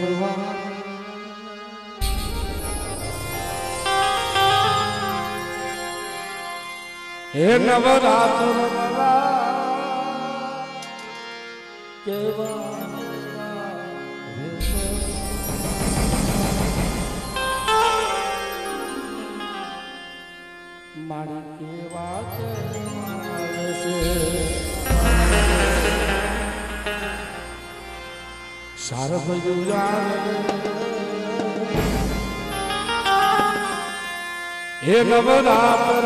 ભગવાન હે નવરાત્ર કેવા મારી કેવા શારદ હે નવરાત્ર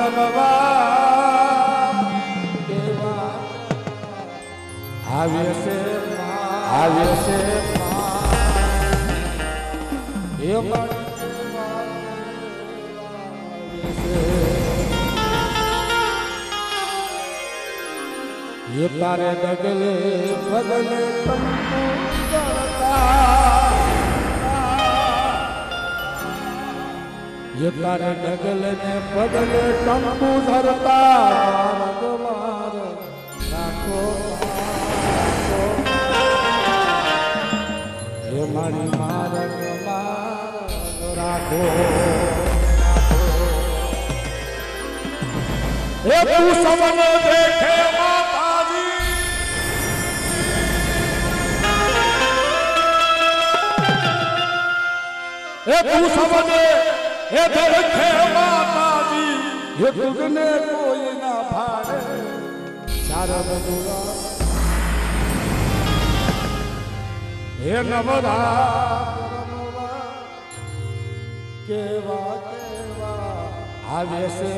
આવે છે એ તારે ડગલે બદલે ये तारे डगल ने बदले टंबू धरता मार राखो ये मारी मारग राखो ये तू सबन देखे माताजी ये तू सबन हे देखे माताजी ये तुझने कोई ना भाड़े शारद दुआ हे नवरात्र केवा आवे से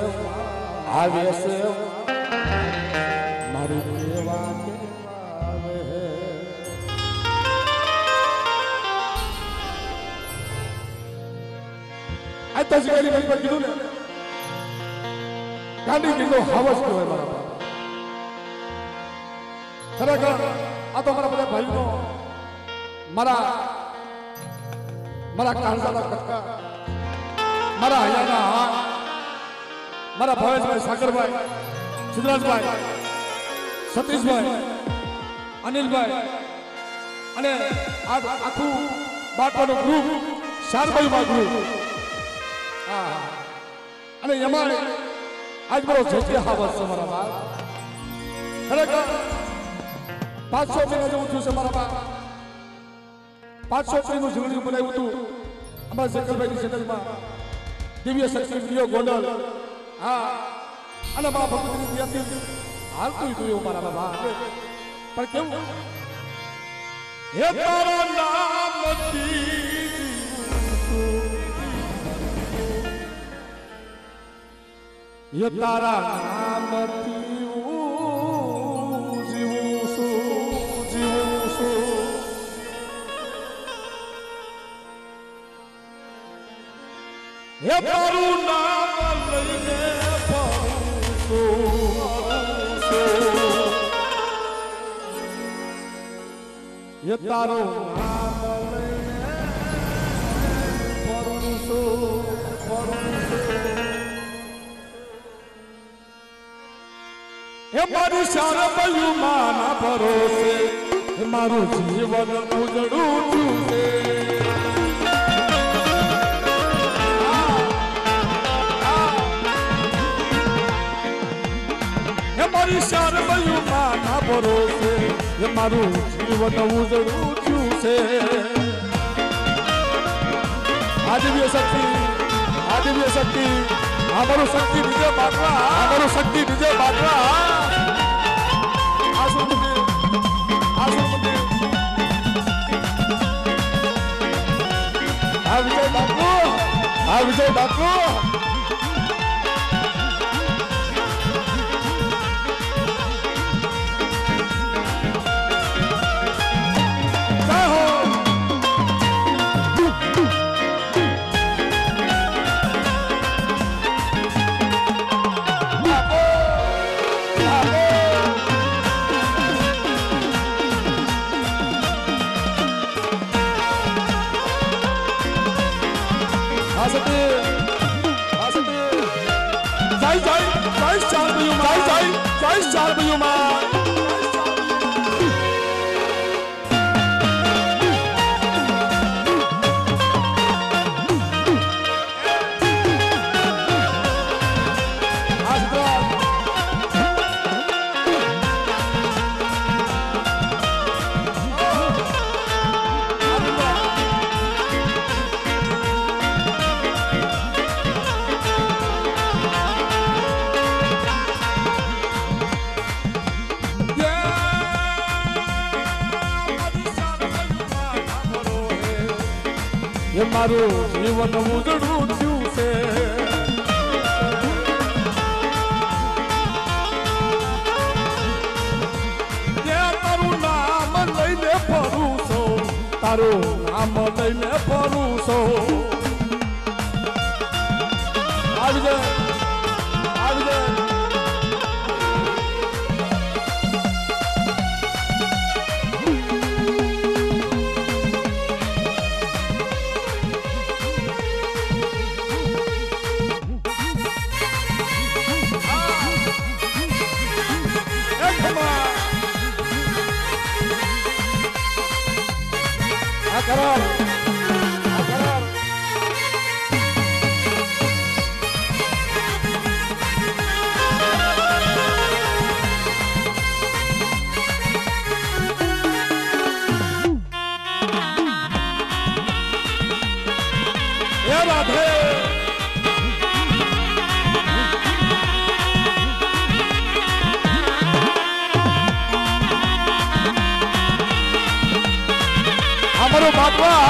मारी केवा आवे આ તો શિકારી ભાઈ પર કીધું ને ગાંધી કિલ્લો હાવસ કહેવાય મારા ખરેખર આ તો મારા બધા ભાઈનો મારા કાળજાના કટકા મારા હૈયાના મારા ભાવેશભાઈ સાગરભાઈ સિદ્ધરાજભાઈ સતીશભાઈ અનિલભાઈ અને આખું બાટવાનું ગ્રુપ શારભાઈમાં ગ્રુપ અને એમાં આજ મારો જજે હાવસ છે મારા બા ખરેખર 500 મહિના જેવું થયું છે મારા બા 500 મહિનું જીવન બનાવ્યું હતું અમારા શંકરભાઈની ચેનલમાં દિવ્ય શક્તિ વિડીયો ગોંડલ અને મારા ભક્તની ત્યાંથી હાલતું હતું એવું મારા બાબા પણ કેવું હે તારા નામથી ये तारा नामती जीवूं છું હે તારું નામ લઈને ફરું છું હે તારું નામ લઈને ફરું છું हे मारी शारदयु माना भरोसे हे मारू जीवन उजड़ू छे हे मारी शारदयु माना भरोसे हे मारू जीवन उजड़ू छे आज भी शक्ति हमारो शक्ति विजय बाटवा विजय बापू એ મારું જીવન ઉજળું થયું છે તારું નામ લઈને ફરું છું તારું નામ લઈને ફરું છું આવી જાય આવી જાય કરાર એ રાધે અમારો બાટવા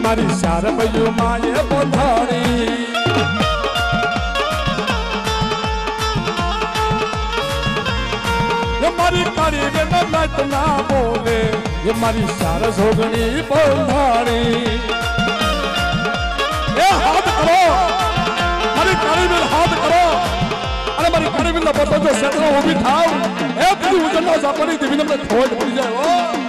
મારી શારમયું માએ બોધાણી એ મારી કાળી બેન નાચ ના બોલે એ મારી શાર જોગણી બોધાણી એ હાથ કરો મારી કાળી બેન હાથ કરો અને મારી કાળી બેન ના બોલતો જો શેતરો ઊભી થાવ એ તું ઉજળના જાપણી દેવીને મને ખોટ પડી જાય ઓ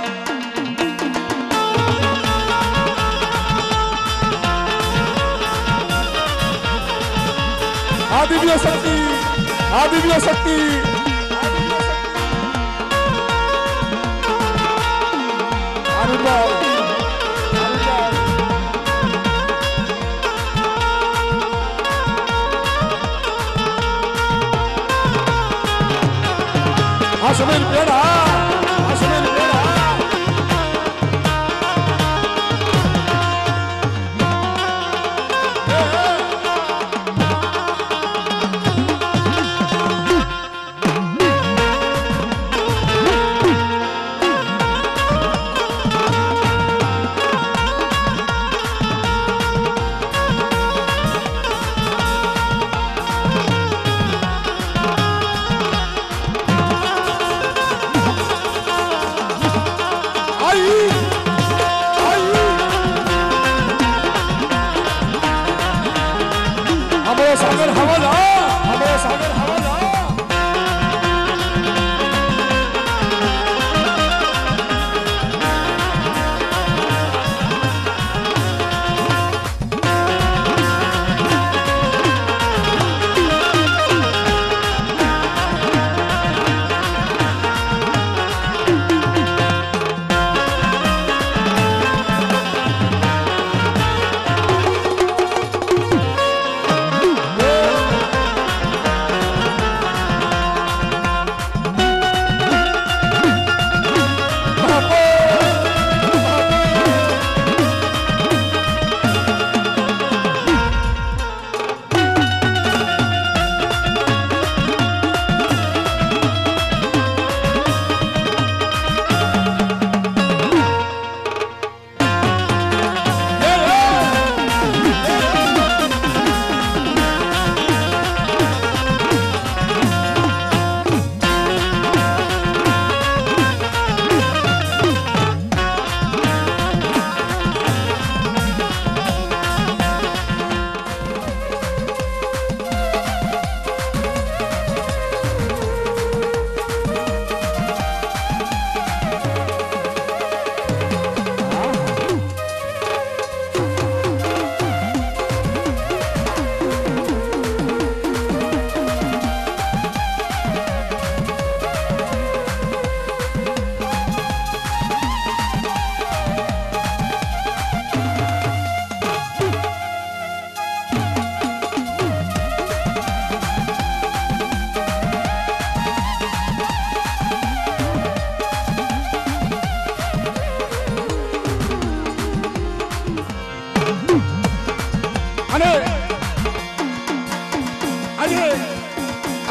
दिव्य शक्ति दिव्य शक्ति समय पेड़ा समय पेड़ा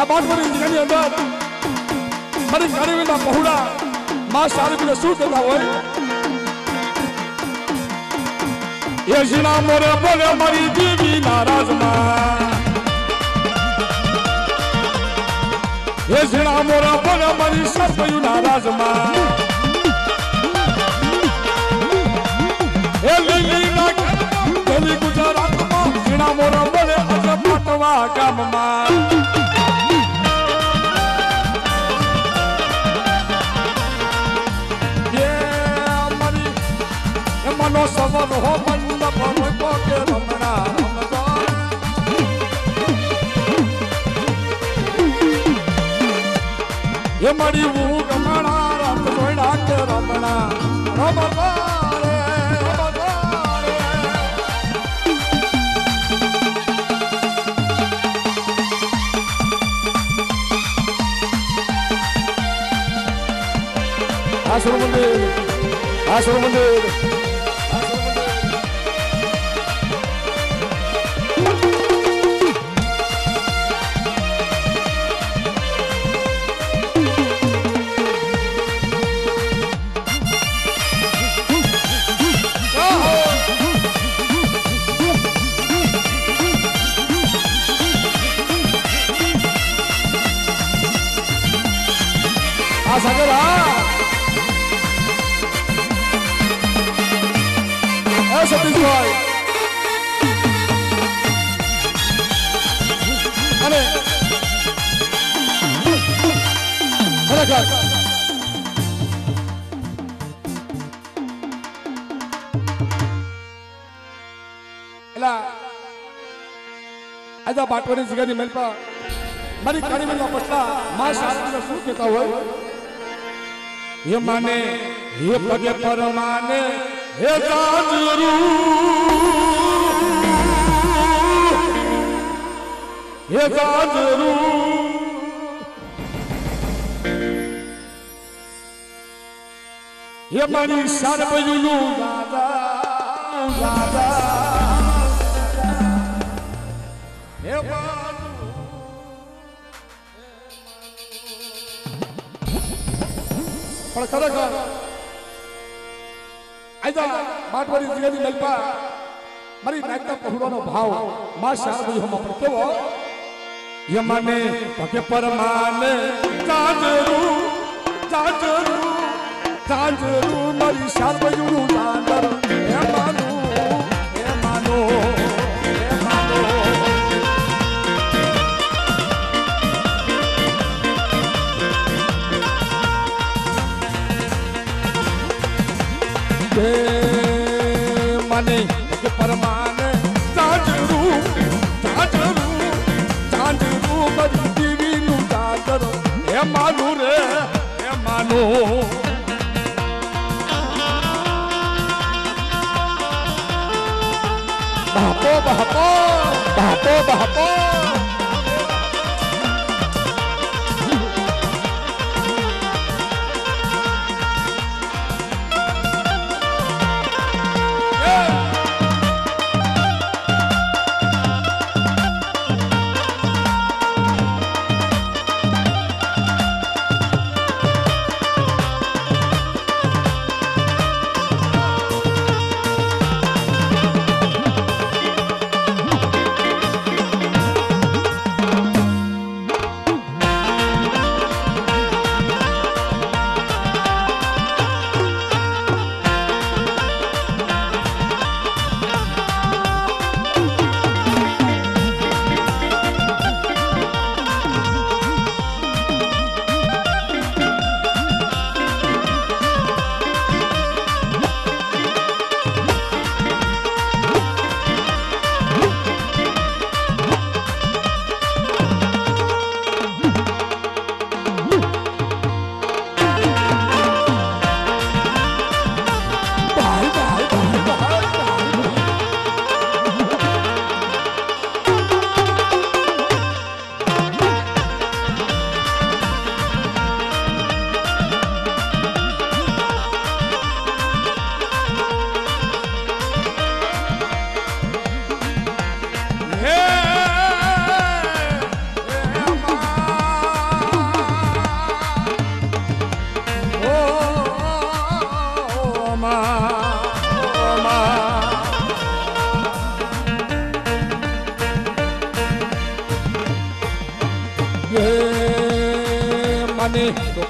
બાટવાની જગ્યાની અંદર મારી કાળીના પહોળા માં સારવીને શું કહેતા હોય એ ઝીણા મોરે બોલે મારી દેવી નારાજમાં એ ઝીણા મોરે બોલે મારી સસયું નારાજમાં એ લીલી ના ગલી ગુજરાતમાં ઝીણા મોરે બોલે અજબ પાટવા ગામમાં મનો સવર હો મંડપ રંગો કે રમણા રમવા એ મળી હું ગમણા રમ જોઈડા કે રમણા રમવા રે રમવા રે આશ્રમ મંદિર આશ્રમ મંદિર સાગર સતીશભાઈ અને ખરેખર એલા આજે બાટવાની જગ્યાની મેલપા મારી કાળીમાં પટલા માં શાસ્ત્રી શું કહેતા હોય ये माने ये पगे पर माने हे जाजरू ये जाजरू ये मानी सरबजुलू दादा दादा हे પણ ખરેખર આજા બાટવારી જગ્યાની મેલપા મારી નાગતા પહોળાનો ભાવ માં શારદી હમ પર કેવો યમને પગે પર માને જાજરૂ જાજરૂ જાજરૂ મારી શારદીનું જાદર હે માનો હે માનો હે માનો મને પરમાને જાજરૂ જાજરૂ જાજરૂ બધી દીવીનું જાજર હે માનું રે હે માનું બાપો બાપો બાપો બાપો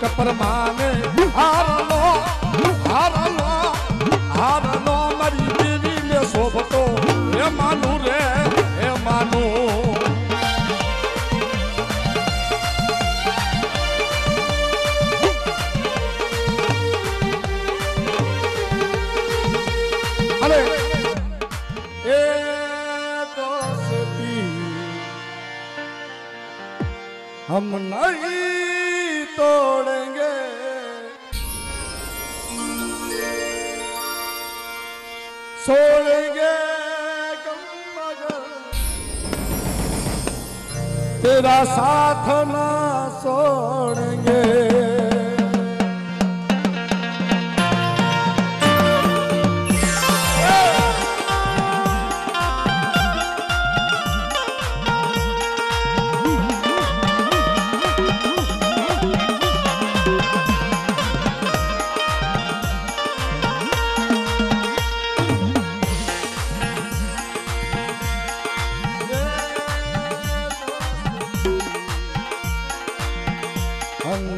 કપરમાને હારલો હારલો હારલો મારી દેવીને શોભતો એ માનું રે એ માનું અરે એ દોસ્તી हम नहीं तोड़ेंगे छोड़ेंगे गम मगर तेरा साथ ना छोड़ेंगे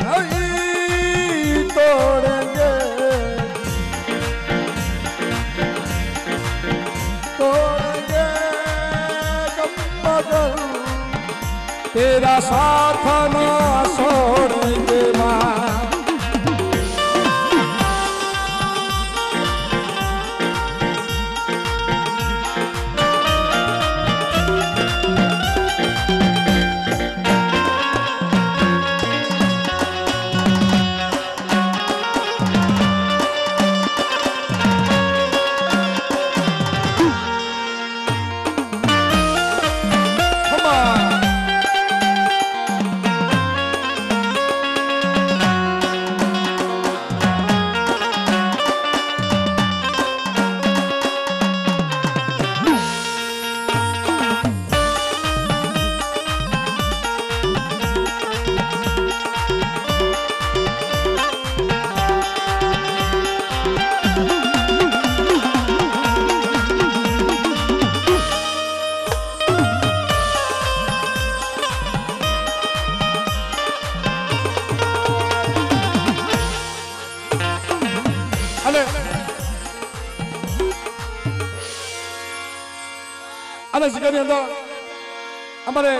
नहीं तोड़ेंगे तोड़ेंगे गम मगर तेरा साथ ना छोड़ेंगे माँ અને શિકારની અંદર અમારે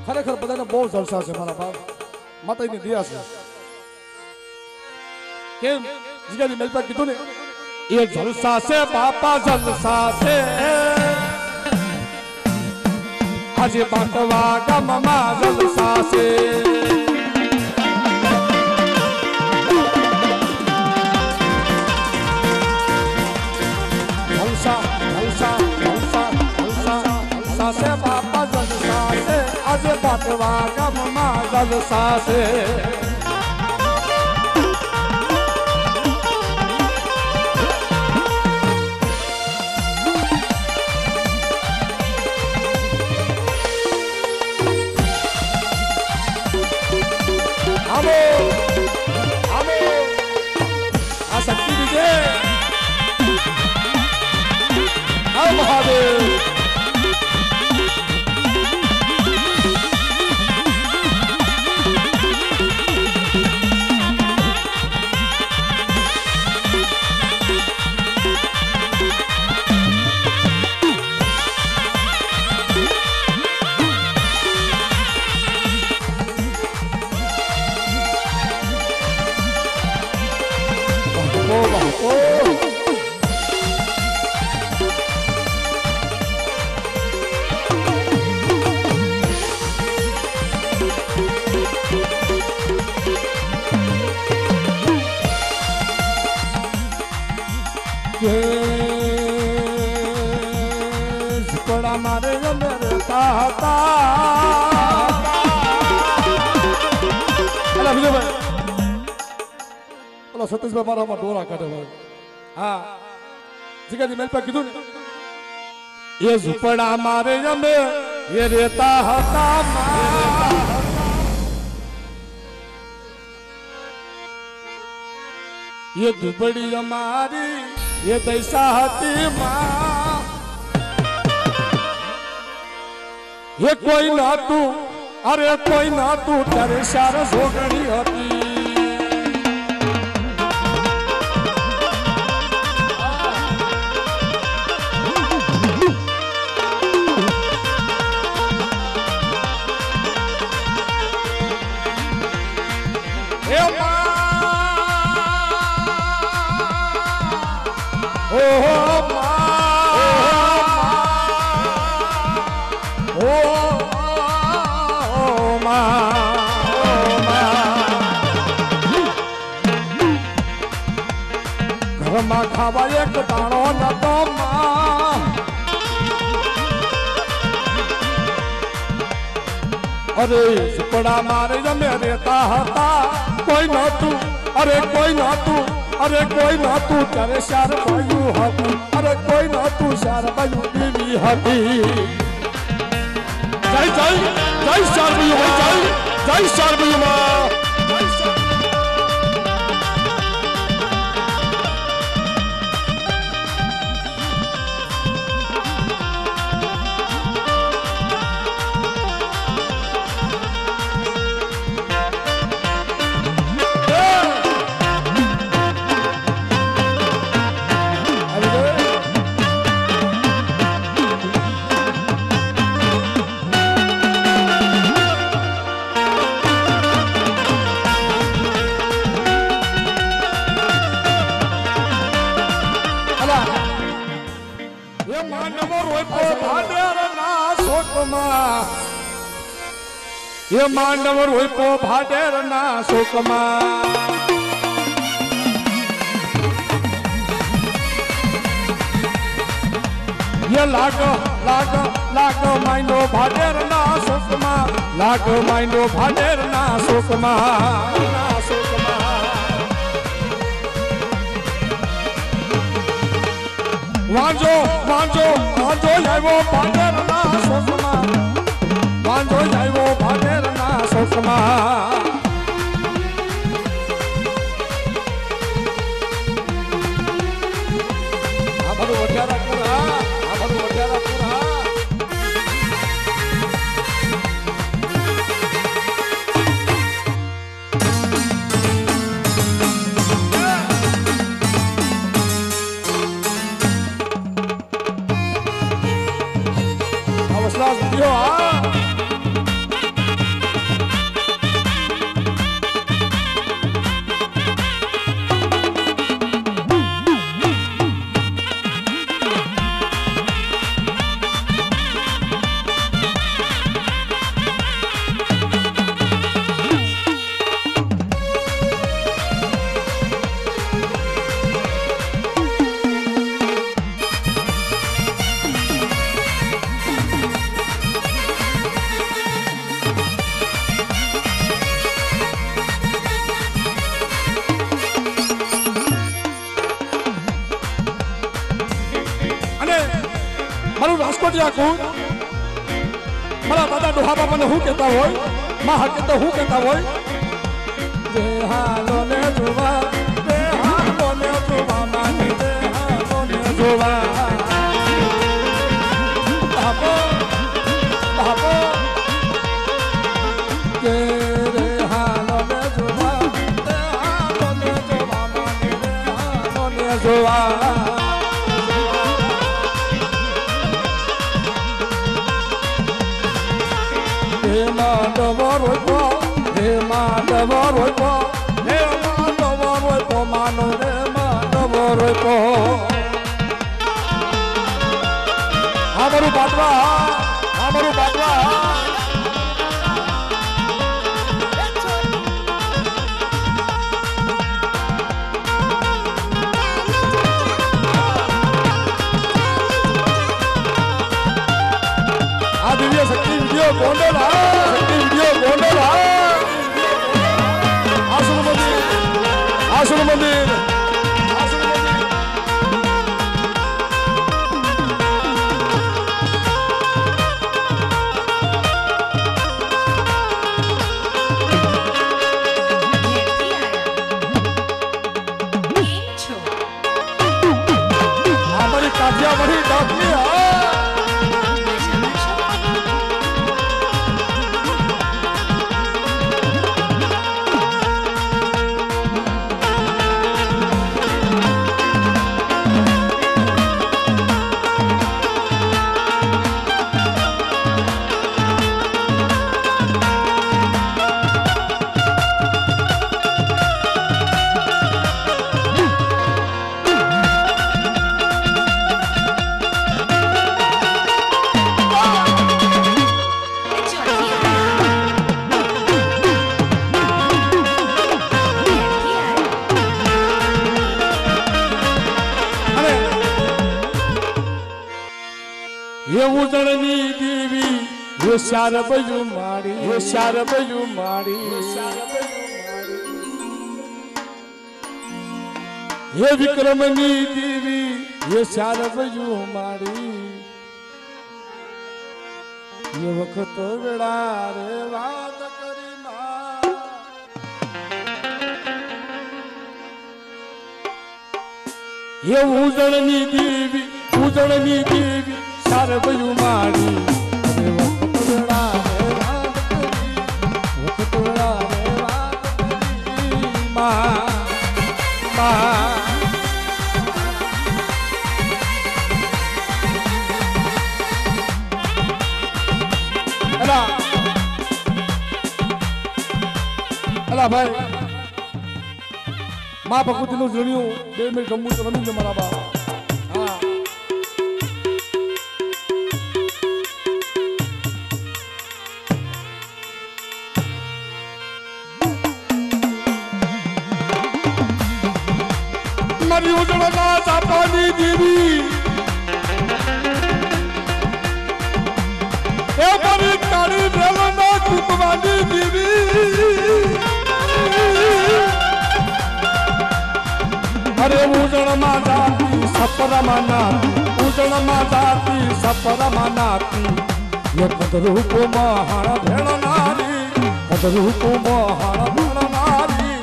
ખરેખર બધાને બહુ જલસા છે મારા બાપ માતાજીની દયા છે કેમ શિકારી મેલપા કીધું ને એ જલસા છે બાપા જલસા છે આજે બાટવા ગામમાં જલસા છે से बापा जलसा से आज बाटवा गामમાં जलसा से आमो आमो आ शक्ति विजय आ महादेव झुकड़ा मारे रमता था अला विजय भाई अला सतीश भाई मारा डोरा काटे भाई हाँ जिगाजी मेल पे कीधुं ये झुपड़ा मारे रमे ये रेता हता ये दुबड़ी हमारी ये दैसा हती माँ ये कोई ना तू અરે કોઈ ના તું તારે સાર જોગણી હતી ઘરમાં ખાવા એક દાણો નતો અરે સુપડા મારે જમે રહેતા હતા કોઈ નતું અરે કોઈ નતું અરે કોઈ નતું ત્યારે શાર ભાઈ હતું અરે કોઈ નતું શાર ભાઈ બીવી હતી જય જય જય શાર ભાઈ જય જય શાર ભાઈ ये मांडव रोपो भाडेर ना शोकमा ये लाग लाग लाग माइनो भाडेर ना शोकमा लाग माइनो भाडेर ना शोकमा वांजो वांजो वांजो लाइवो भाडेर ना शोकमा वांजो लाइवो भाडेर ना शोकमा आ બધું વઢિયારા કરા આ બધું વઢિયારા કરા અવસરા દિયો આ રાજકોટ આખું મારા દાદા ડોહા બાપાને શું કહેતા હોય માં હકે તો શું કહેતા હોય જે હાલો ને જોવા જે હાલો ને જોવા માની જે હાલો ને જોવા બાપો બાપો કે રે હાલો ને જોવા જે હાલો ને જોવા માની જે હાલો ને જોવા અમારું બાટવા અમારું બાટવા આ દિવ્ય શક્તિ વિડીયો ગોંડલ શક્તિ વિડીયો ગોંડલ આસુર મંદિર આસુર મંદિર કાઠિયાવાડી ડાકની એ ઉજળની દેવી હોશિયાર બજુ મારી હોશિયાર બજુ મારી હે વિક્રમની દેવી હોશિયાર બજુ મારી એ વખત વેળા રે વાત કરી માં એ ઉજળની દેવી સાર બજુ મારી વખત વેળા રે વાત કરી વખત વેળા રે વાત કરી માં અલા ભાઈ માં ભગવતીનું જણ્યું 2 મિનિટ રમવું તો રમી જ મારા બા હા મારી ઉજળના સાપાની દેવી એ મારી કાળી વેલના કુકવાની દેવી અરે ઉજળમાં જાતી સપરામાં નાતી ઉજળમાં જાતી સપરામાં નાતી એ પદરૂપ મહાણ ભેળનારી પદરૂપ મહાણ ભેળનારી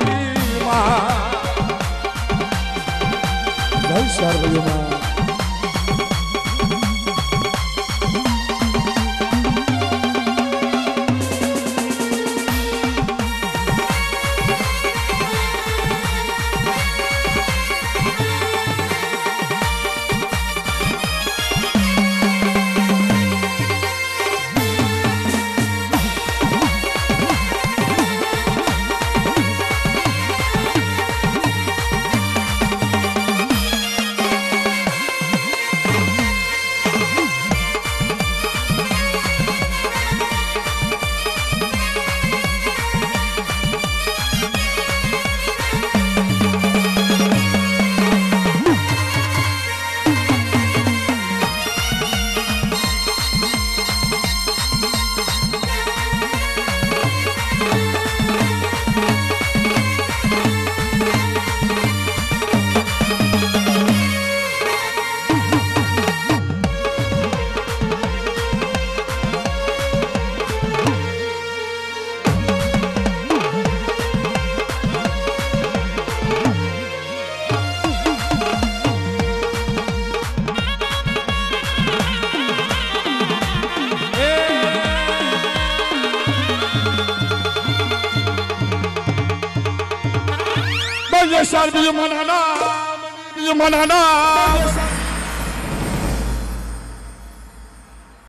માં જય સર્વયુમાં Yes, I'll be your manana.